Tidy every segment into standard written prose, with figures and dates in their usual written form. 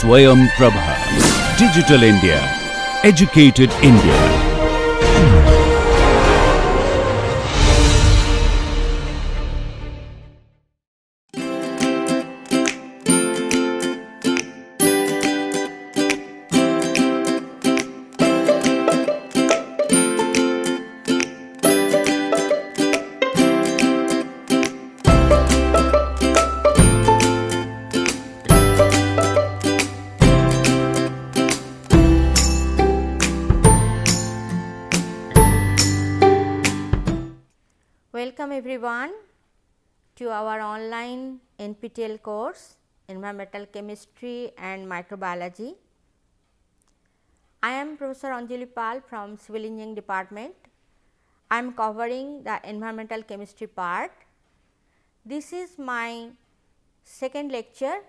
Swayam Prabha. Digital India. Educated India. Welcome everyone to our online NPTEL course Environmental Chemistry and Microbiology. I am Professor Anjali Pal from Civil Engineering Department. I am covering the environmental chemistry part. This is my second lecture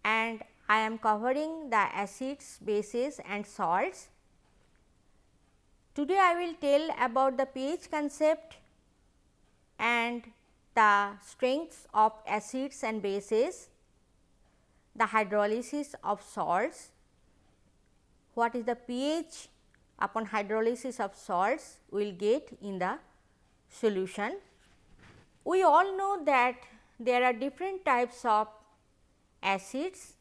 and I am covering the acids, bases and salts. Today I will tell about the pH concept and the strengths of acids and bases, the hydrolysis of salts, what is the pH upon hydrolysis of salts we will get in the solution. We all know that there are different types of acids,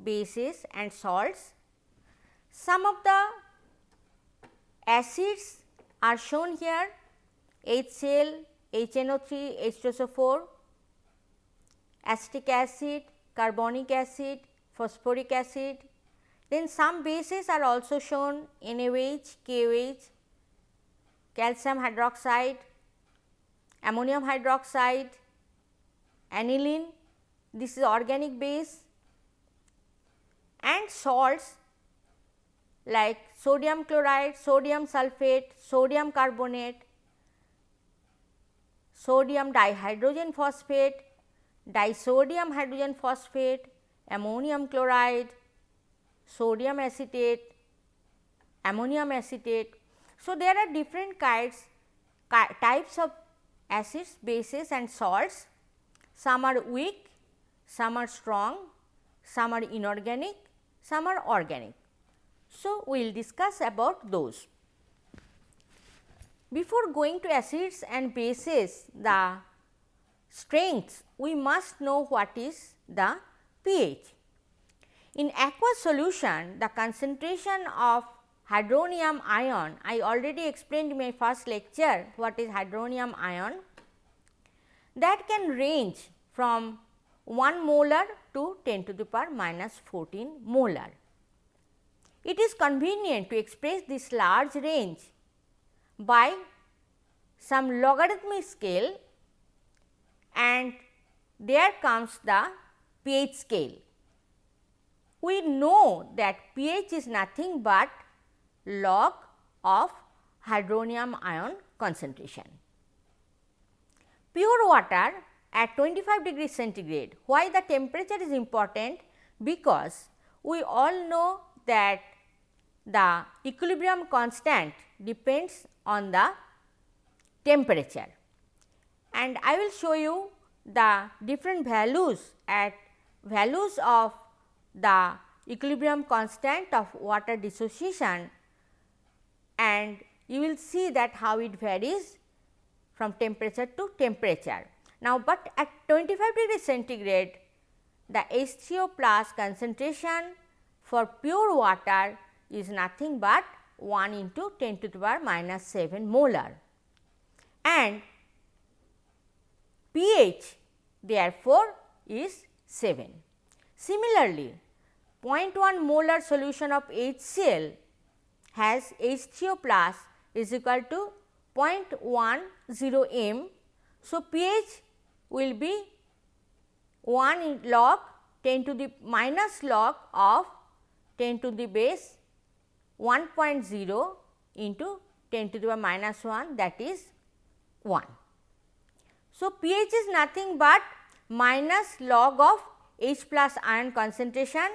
bases and salts. Some of the acids are shown here, HCl, HNO3, H2SO4, acetic acid, carbonic acid, phosphoric acid. Then some bases are also shown, NaOH, KOH, calcium hydroxide, ammonium hydroxide, aniline, this is organic base, and salts like sodium chloride, sodium sulphate, sodium carbonate, sodium dihydrogen phosphate, disodium hydrogen phosphate, ammonium chloride, sodium acetate, ammonium acetate. So, there are different types of acids, bases and salts. Some are weak, some are strong, some are inorganic, some are organic. So, we will discuss about those. Before going to acids and bases, the strengths, we must know what is the pH. In aqueous solution, the concentration of hydronium ion, I already explained in my first lecture what is hydronium ion, that can range from 1 molar to 10 to the power minus 14 molar. It is convenient to express this large range by some logarithmic scale, and there comes the pH scale. We know that pH is nothing but log of hydronium ion concentration. Pure water at 25 degrees centigrade. Why the temperature is important? Because we all know that the equilibrium constant depends on the temperature, and I will show you the different values at values of the equilibrium constant of water dissociation, and you will see that how it varies from temperature to temperature. Now, but at 25 degrees centigrade, the H3O plus concentration for pure water is nothing but 1 into 10 to the power minus 7 molar, and pH therefore is 7. Similarly, 0.1 molar solution of HCl has H3O plus is equal to 0.10 m. So, pH will be 1 log 10 to the minus log of 10 to the base 1.0 into 10 to the power minus 1, that is 1. So, pH is nothing but minus log of H plus ion concentration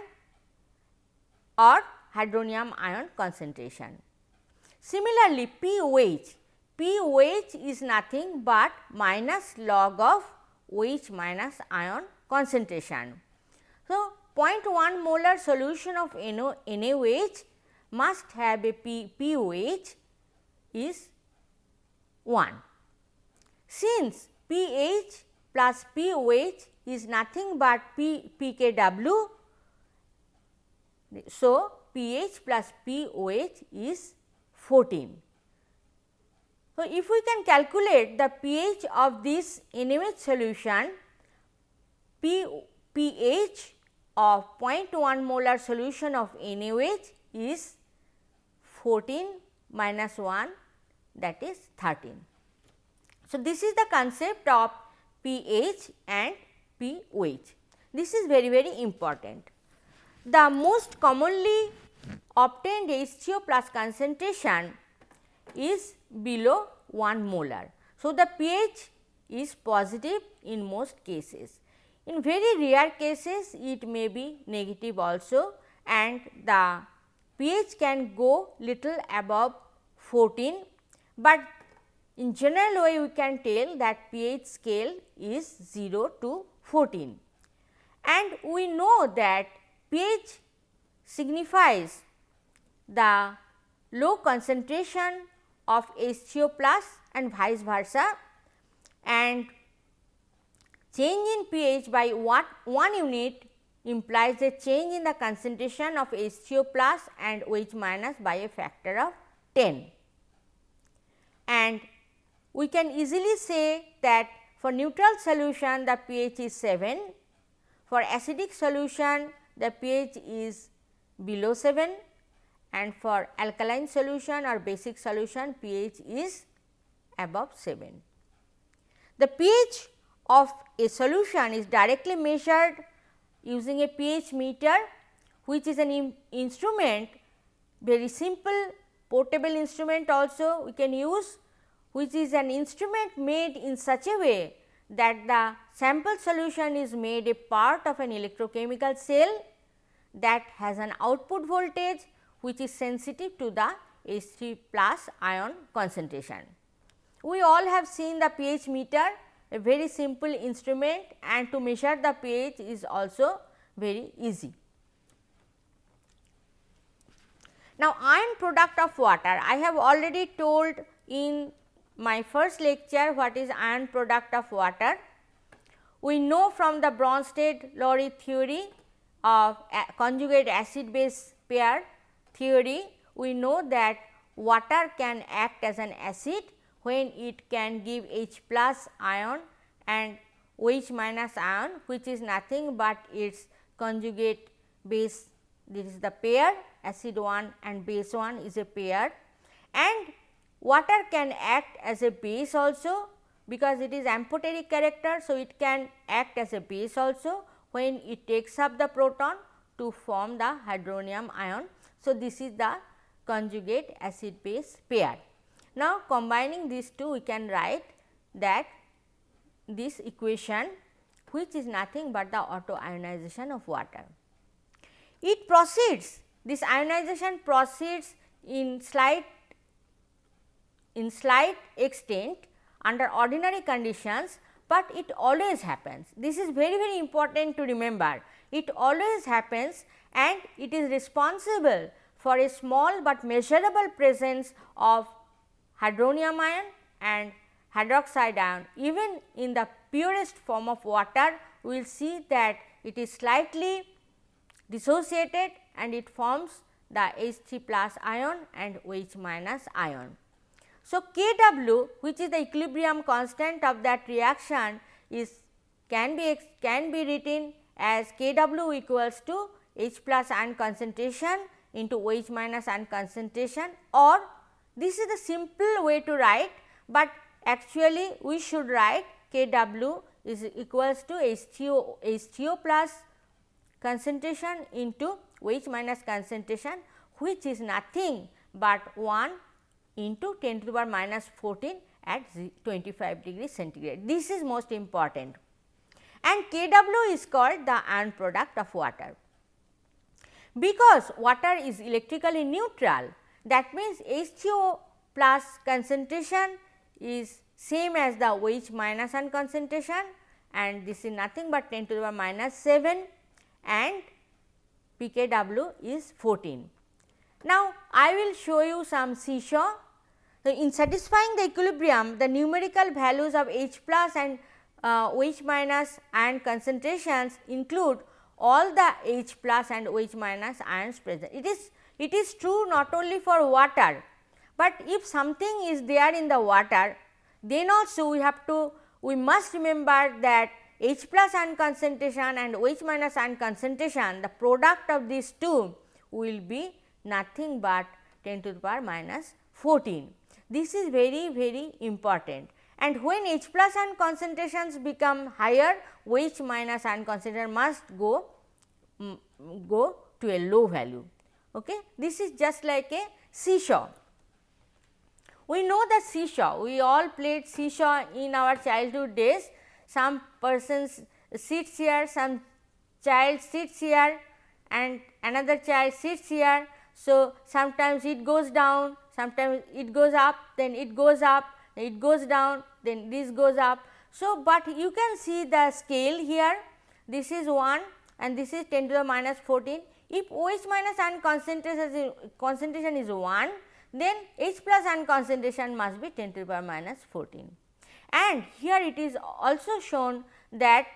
or hydronium ion concentration. Similarly, pOH is nothing but minus log of OH minus ion concentration. So, 0.1 molar solution of NaOH must have a pOH is 1. Since pH plus pOH is nothing but pKW, so pH plus pOH is 14. So, if we can calculate the pH of this NaOH solution, pH of 0.1 molar solution of NaOH is 14 minus 1, that is 13. So, this is the concept of pH and pOH. This is very, very important. The most commonly obtained H2O plus concentration is below 1 molar. So, the pH is positive in most cases. In very rare cases it may be negative also, and the pH can go little above 14, but in general way we can tell that pH scale is 0 to 14, and we know that pH signifies the low concentration of H2O plus and vice versa, and change in pH by 1 unit implies a change in the concentration of H2O plus and OH minus by a factor of 10. And we can easily say that for neutral solution the pH is 7, for acidic solution the pH is below 7, and for alkaline solution or basic solution pH is above 7. The pH of a solution is directly measured using a pH meter, which is an instrument, very simple portable instrument also we can use, which is an instrument made in such a way that the sample solution is made a part of an electrochemical cell that has an output voltage which is sensitive to the H3 plus ion concentration. We all have seen the pH meter, a very simple instrument, and to measure the pH is also very easy. Now, ion product of water, I have already told in my first lecture what is ion product of water. We know from the Bronsted-Lowry theory of conjugate acid base pair theory, we know that water can act as an acid when it can give H plus ion and OH minus ion, which is nothing but its conjugate base. This is the pair, acid 1 and base 1 is a pair, and water can act as a base also because it is amphoteric character. So, it can act as a base also when it takes up the proton to form the hydronium ion. So, this is the conjugate acid base pair. Now, combining these two we can write that this equation, which is nothing but the auto ionization of water. It proceeds, this ionization proceeds in slight extent under ordinary conditions, but it always happens. This is very, very important to remember. It always happens, and it is responsible for a small but measurable presence of hydronium ion and hydroxide ion. Even in the purest form of water, we will see that it is slightly dissociated and it forms the H3 plus ion and OH minus ion. So, Kw, which is the equilibrium constant of that reaction, is can be written as Kw equals to H plus ion concentration into OH minus ion concentration, or this is the simple way to write, but actually we should write Kw is equals to H2O plus concentration into OH minus concentration, which is nothing but 1 into 10 to the power minus 14 at 25 degrees centigrade. This is most important, and Kw is called the ion product of water. Because water is electrically neutral, that means H2O plus concentration is same as the OH minus ion concentration, and this is nothing but 10 to the power minus 7, and pKw is 14. Now, I will show you some seesaw. So, in satisfying the equilibrium, the numerical values of H plus and OH minus ion concentrations include all the H plus and OH minus ions present. It is true not only for water, but if something is there in the water, then also we must remember that H plus ion concentration and OH minus ion concentration, the product of these two will be nothing but 10 to the power minus 14. This is very important, and when H plus ion concentrations become higher, OH minus ion concentration must go to a low value. Okay. This is just like a seesaw. We know the seesaw, we all played seesaw in our childhood days. Some persons sits here, some child sits here and another child sits here. So, sometimes it goes down, sometimes it goes up, then it goes up, it goes down, then this goes up. So, but you can see the scale here, this is 1 and this is 10 to the minus 14. If OH minus ion concentration is 1, then H plus ion concentration must be 10 to the power minus 14. And here it is also shown that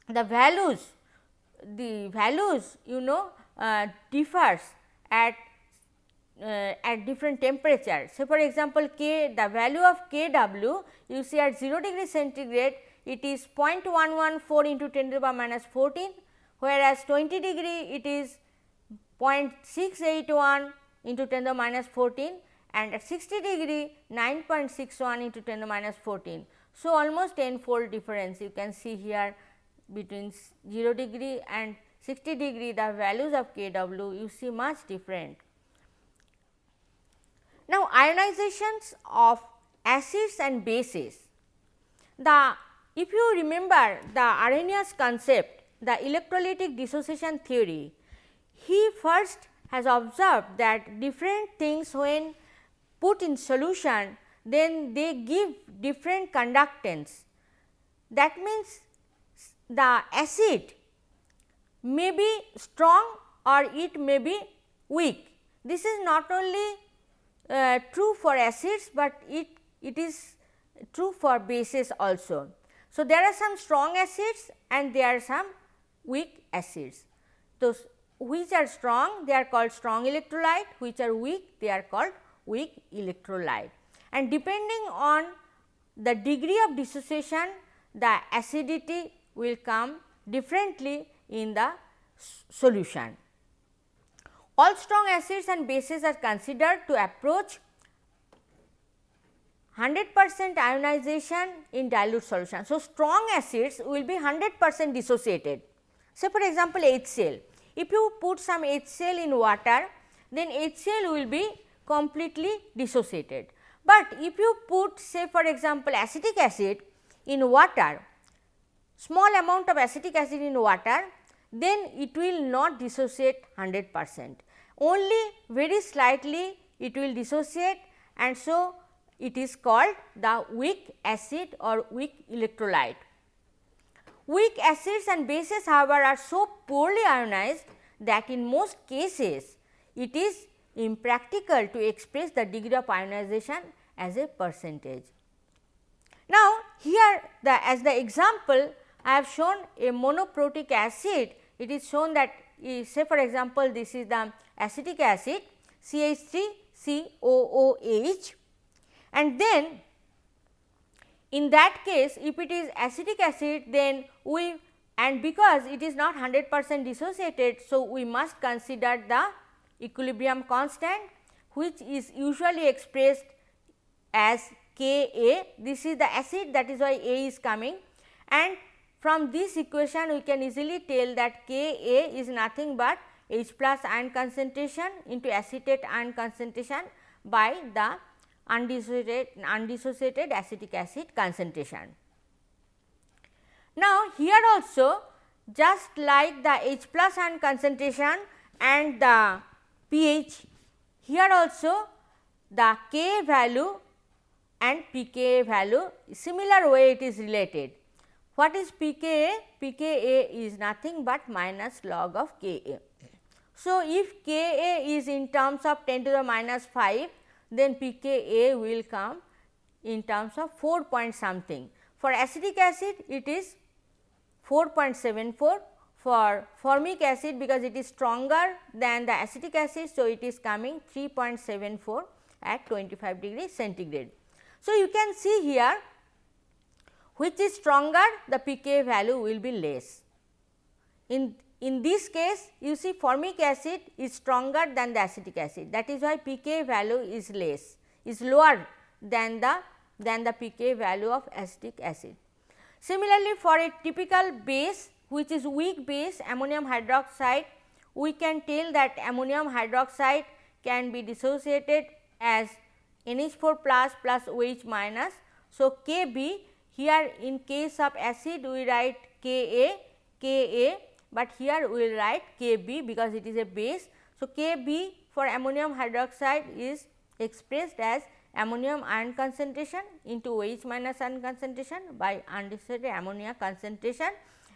the values differs at different temperatures. So, for example, the value of Kw you see at 0 degree centigrade it is 0.114 into 10 to the power minus 14, whereas 20 degree it is 0.681 into 10 to the minus 14, and at 60 degree 9.61 into 10 to the minus 14. So, almost 10-fold difference you can see here between 0 degree and 60 degree, the values of Kw you see much different. Now, ionizations of acids and bases. If you remember the Arrhenius concept, the electrolytic dissociation theory, he first has observed that different things when put in solution, then they give different conductance. That means, the acid may be strong or it may be weak. This is not only true for acids, but it is true for bases also. So, there are some strong acids and there are some weak acids. Those which are strong, they are called strong electrolyte, which are weak, they are called weak electrolyte. And depending on the degree of dissociation, the acidity will come differently in the solution. All strong acids and bases are considered to approach 100% ionization in dilute solution. So, strong acids will be 100% dissociated. Say for example, HCl. If you put some HCl in water, then HCl will be completely dissociated. But if you put say for example, acetic acid in water, small amount of acetic acid in water, then it will not dissociate 100%. Only very slightly it will dissociate, and so it is called the weak acid or weak electrolyte. Weak acids and bases, however, are so poorly ionized that in most cases it is impractical to express the degree of ionization as a percentage. Now, here as the example I have shown a monoprotic acid. It is shown that say for example, this is the acetic acid CH3COOH, and then in that case if it is acetic acid, then because it is not 100% dissociated. So, we must consider the equilibrium constant, which is usually expressed as Ka. This is the acid, that is why A is coming, and from this equation we can easily tell that Ka is nothing but H plus ion concentration into acetate ion concentration by the undissociated acetic acid concentration. Now, here also just like the H plus ion concentration and the pH, here also the Ka value and pKa value similar way it is related. What is pKa? pKa is nothing but minus log of Ka. So, if Ka is in terms of 10 to the minus 5, then pKa will come in terms of 4 point something. For acetic acid it is 4.74, for formic acid because it is stronger than the acetic acid. So, it is coming 3.74 at 25 degrees centigrade. So, you can see here which is stronger, the pKa value will be less. In this case you see formic acid is stronger than the acetic acid, that is why pKa value is less, is lower than the pKa value of acetic acid. Similarly, for a typical base which is weak base ammonium hydroxide, we can tell that ammonium hydroxide can be dissociated as NH4 plus OH minus. So, Kb here in case of acid we write Ka, but here we will write Kb because it is a base. So, Kb for ammonium hydroxide is expressed as ammonium ion concentration into OH minus ion concentration by undissociated ammonia concentration.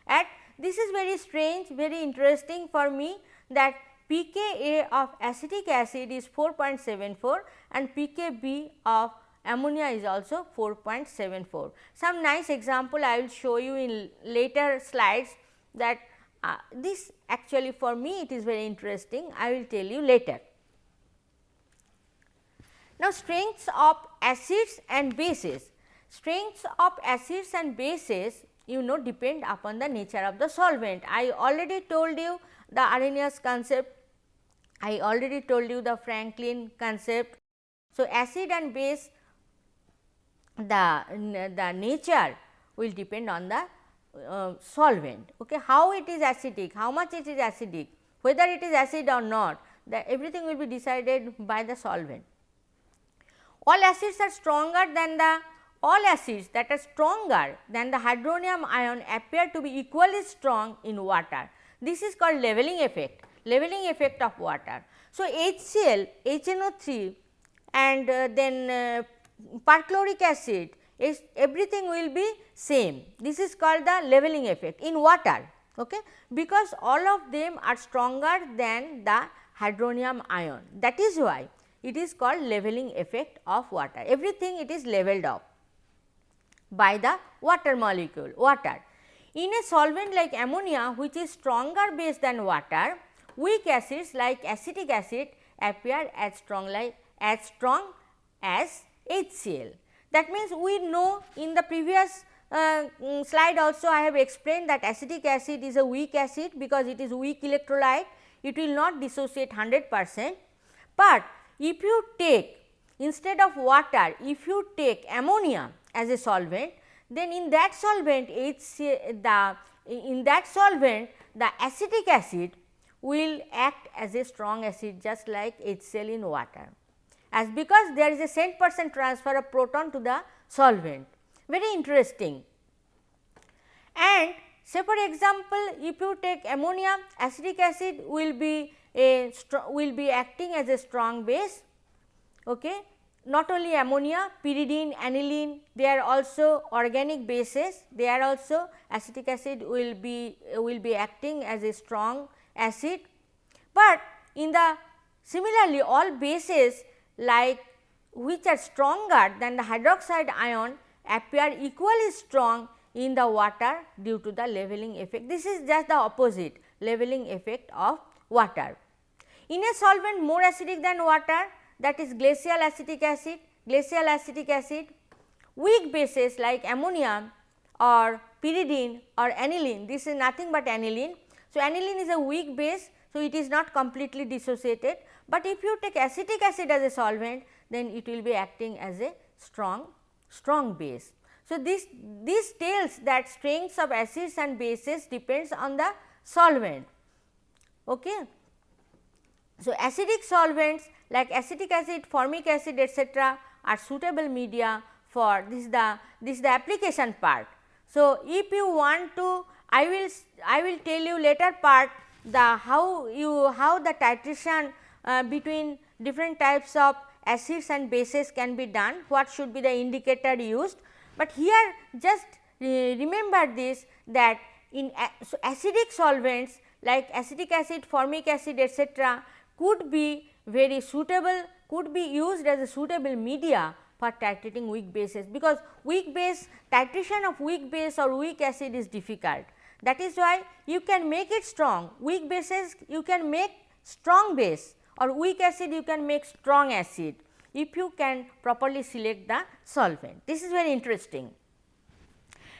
At this is very strange, very interesting for me that pKa of acetic acid is 4.74 and pKb of ammonia is also 4.74. Some nice example I will show you in later slides, that this actually for me it is very interesting, I will tell you later. Now, strengths of acids and bases. Strengths of acids and bases you know depend upon the nature of the solvent. I already told you the Arrhenius concept, I already told you the Franklin concept. So, acid and base, the nature will depend on the solvent. Okay. How it is acidic, how much it is acidic, whether it is acid or not, everything will be decided by the solvent. All acids are stronger than the acids that are stronger than the hydronium ion appear to be equally strong in water. This is called leveling effect of water. So, HCl, HNO3 and then perchloric acid, everything will be same. This is called the leveling effect in water, okay, because all of them are stronger than the hydronium ion. That is why it is called leveling effect of water. Everything it is leveled off by the water molecule, water. In a solvent like ammonia which is stronger base than water, weak acids like acetic acid appear as strong as HCl. That means, we know in the previous slide also I have explained that acetic acid is a weak acid because it is weak electrolyte, it will not dissociate 100%, but if you take instead of water, if you take ammonia as a solvent, then in that solvent the acetic acid will act as a strong acid just like HCl in water, as because there is a cent% transfer of proton to the solvent, very interesting. And say for example, if you take ammonia, acetic acid will be acting as a strong base. Okay. Not only ammonia, pyridine, aniline, they are also organic bases, they are also acetic acid will be acting as a strong acid. But in the similarly all bases like which are stronger than the hydroxide ion appear equally strong in the water due to the leveling effect. This is just the opposite, leveling effect of water. In a solvent more acidic than water, that is glacial acetic acid, weak bases like ammonia or pyridine or aniline, this is nothing but aniline. So, aniline is a weak base, so it is not completely dissociated, but if you take acetic acid as a solvent, then it will be acting as a strong base. So, this tells that strengths of acids and bases depends on the solvent. Okay. So, acidic solvents like acetic acid, formic acid etc. are suitable media for this is the application part. So, if you want to, I will tell you later part the how the titration between different types of acids and bases can be done, what should be the indicator used. But here just remember this, that in acidic solvents like acetic acid, formic acid etc., could be very suitable, could be used as a suitable media for titrating weak bases, because weak base, titration of weak base or weak acid is difficult. That is why you can make it strong, weak bases you can make strong base, or weak acid you can make strong acid, if you can properly select the solvent. This is very interesting.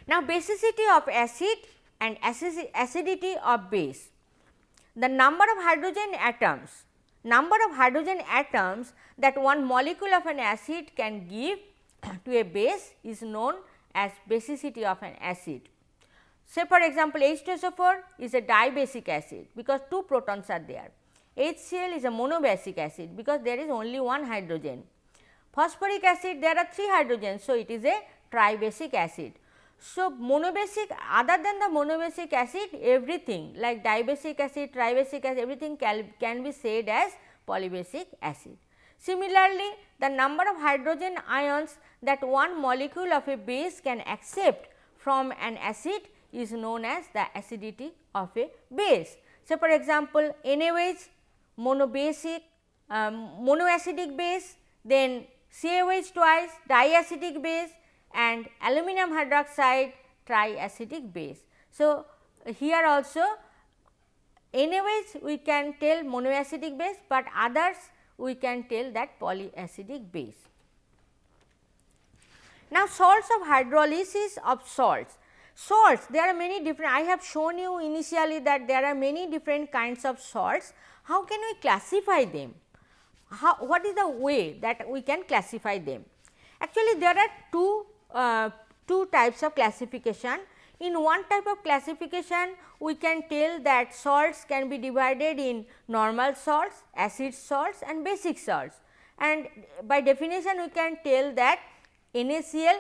Now, basicity of acid and acidity of base. The number of hydrogen atoms that one molecule of an acid can give to a base is known as basicity of an acid. Say for example, H2SO4 is a dibasic acid because 2 protons are there. HCl is a monobasic acid because there is only 1 hydrogen. Phosphoric acid, there are 3 hydrogens, so it is a tribasic acid. So, monobasic, other than the monobasic acid, everything like dibasic acid, tribasic acid, everything can be said as polybasic acid. Similarly, the number of hydrogen ions that one molecule of a base can accept from an acid is known as the acidity of a base. So, for example, NaOH, monobasic, monoacidic base, then CaOH twice, diacidic base, and aluminum hydroxide, triacidic base. So, here also NaOH we can tell monoacidic base, but others we can tell that polyacidic base. Now, salts of hydrolysis of salts. Salts, there are many different, I have shown you initially that there are many different kinds of salts. How can we classify them? What is the way that we can classify them? Actually, there are two types of classification. In one type of classification, we can tell that salts can be divided in normal salts, acid salts and basic salts. And by definition, we can tell that NaCl,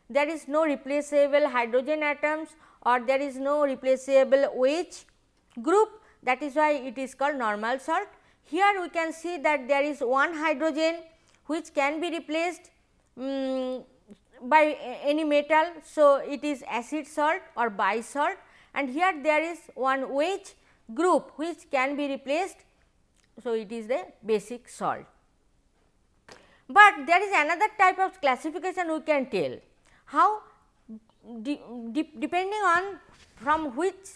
there is no replaceable hydrogen atoms or there is no replaceable OH group, that is why it is called normal salt. Here we can see that there is one hydrogen which can be replaced by any metal. So, it is acid salt or bisalt, and here there is one OH group which can be replaced. So, it is the basic salt. But there is another type of classification we can tell. How? Depending on from which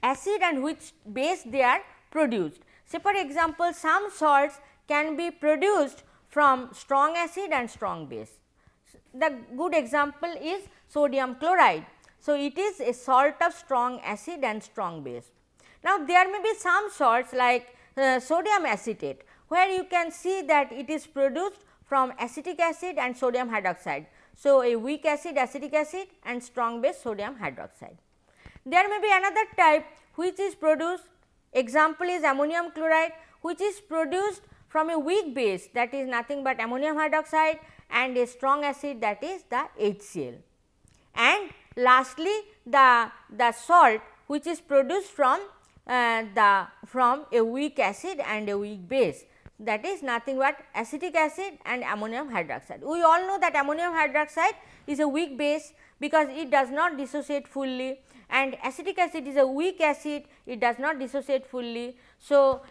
acid and which base they are produced. Say for example, some salts can be produced from strong acid and strong base. The good example is sodium chloride. So, it is a salt of strong acid and strong base. Now, there may be some salts like sodium acetate, where you can see that it is produced from acetic acid and sodium hydroxide. So, a weak acid acetic acid and strong base sodium hydroxide. There may be another type which is produced, example is ammonium chloride, which is produced from a weak base, that is nothing but ammonium hydroxide, and a strong acid, that is the HCl. And lastly, the salt which is produced from a weak acid and a weak base, that is nothing but acetic acid and ammonium hydroxide. We all know that ammonium hydroxide is a weak base because it does not dissociate fully, and acetic acid is a weak acid, it does not dissociate fully. So,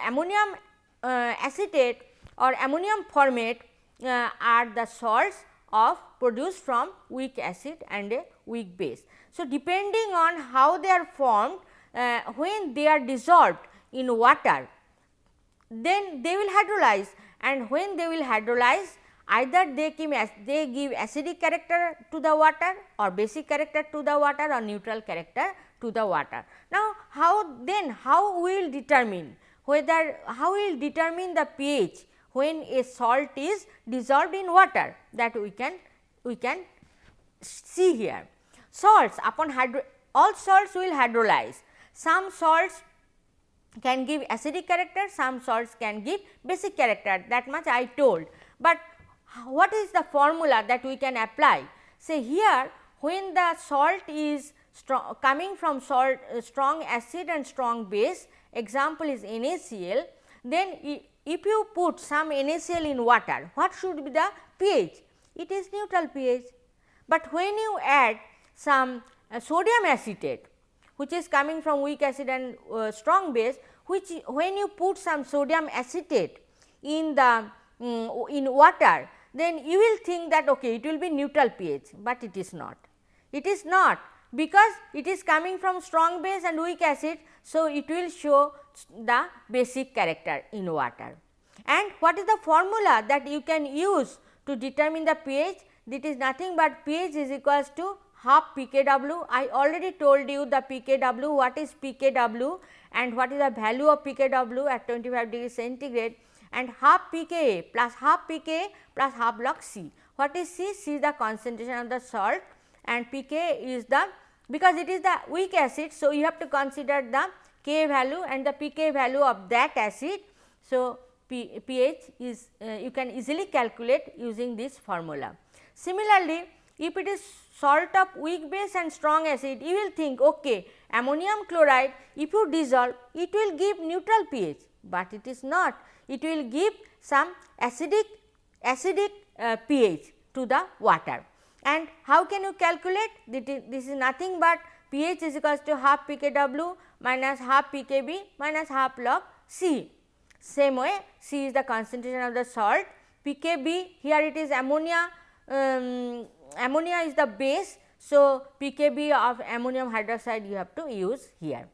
ammonium acetate or ammonium formate are the salts of produced from weak acid and a weak base. So, depending on how they are formed, when they are dissolved in water, then they will hydrolyze, and when they will hydrolyze, either they give acidic character to the water or basic character to the water or neutral character to the water. Now, how we will determine how we will determine the pH when a salt is dissolved in water, that we can see here. Salts all salts will hydrolyze. Some salts can give acidic character, some salts can give basic character, that much I told. But what is the formula that we can apply? Say here, when the salt is coming from strong acid and strong base, example is NaCl, then if you put some NaCl in water, what should be the pH? It is neutral pH. But when you add some sodium acetate, which is coming from weak acid and strong base, which when you put some sodium acetate in the in water, then you will think that okay, it will be neutral pH, but it is not. It is not, because it is coming from strong base and weak acid. So, it will show the basic character in water. And what is the formula that you can use to determine the pH? That is nothing but pH is equals to half pKw. I already told you the pKw, what is pKw and what is the value of pKw at 25 degree centigrade, and half pKa plus half log C. What is C? C is the concentration of the salt, and pK is the, because it is the weak acid. So, you have to consider the K value and the pK value of that acid. So, pH is you can easily calculate using this formula. Similarly, if it is salt of weak base and strong acid, you will think okay, ammonium chloride if you dissolve, it will give neutral pH, but it is not. It will give some acidic pH to the water. And how can you calculate? This is nothing but pH is equals to half pKw minus half pKb minus half log C. Same way, C is the concentration of the salt, pKb here it is ammonia, ammonia is the base. So, pKb of ammonium hydroxide you have to use here.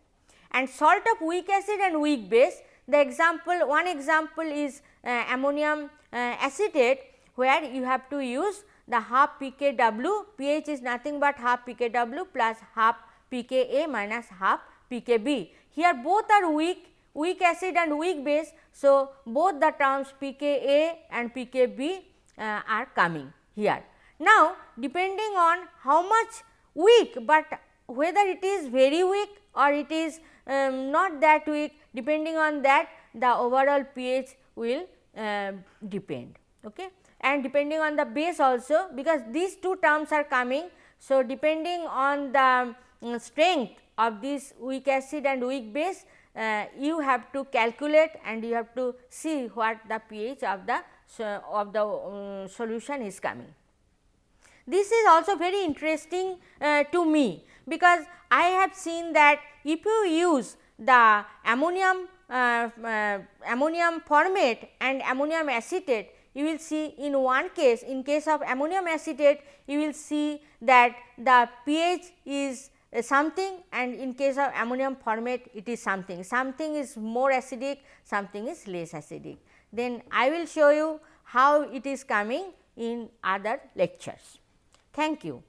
And salt of weak acid and weak base, the example, one example is ammonium acetate, where you have to use the half pKw, pH is nothing but half pKw plus half pKa minus half pKb. Here both are weak acid and weak base. So, both the terms pKa and pKb are coming here. Now, depending on how much weak, but whether it is very weak or it is not that weak, depending on that the overall pH will depend. Okay. And depending on the base also, because these two terms are coming. So, depending on the strength of this weak acid and weak base, you have to calculate and you have to see what the pH of the solution is coming. This is also very interesting to me, because I have seen that if you use the ammonium formate and ammonium acetate, you will see in one case, in case of ammonium acetate, you will see that the pH is something, and in case of ammonium formate it is something. Something is more acidic, something is less acidic. Then I will show you how it is coming in other lectures. Thank you.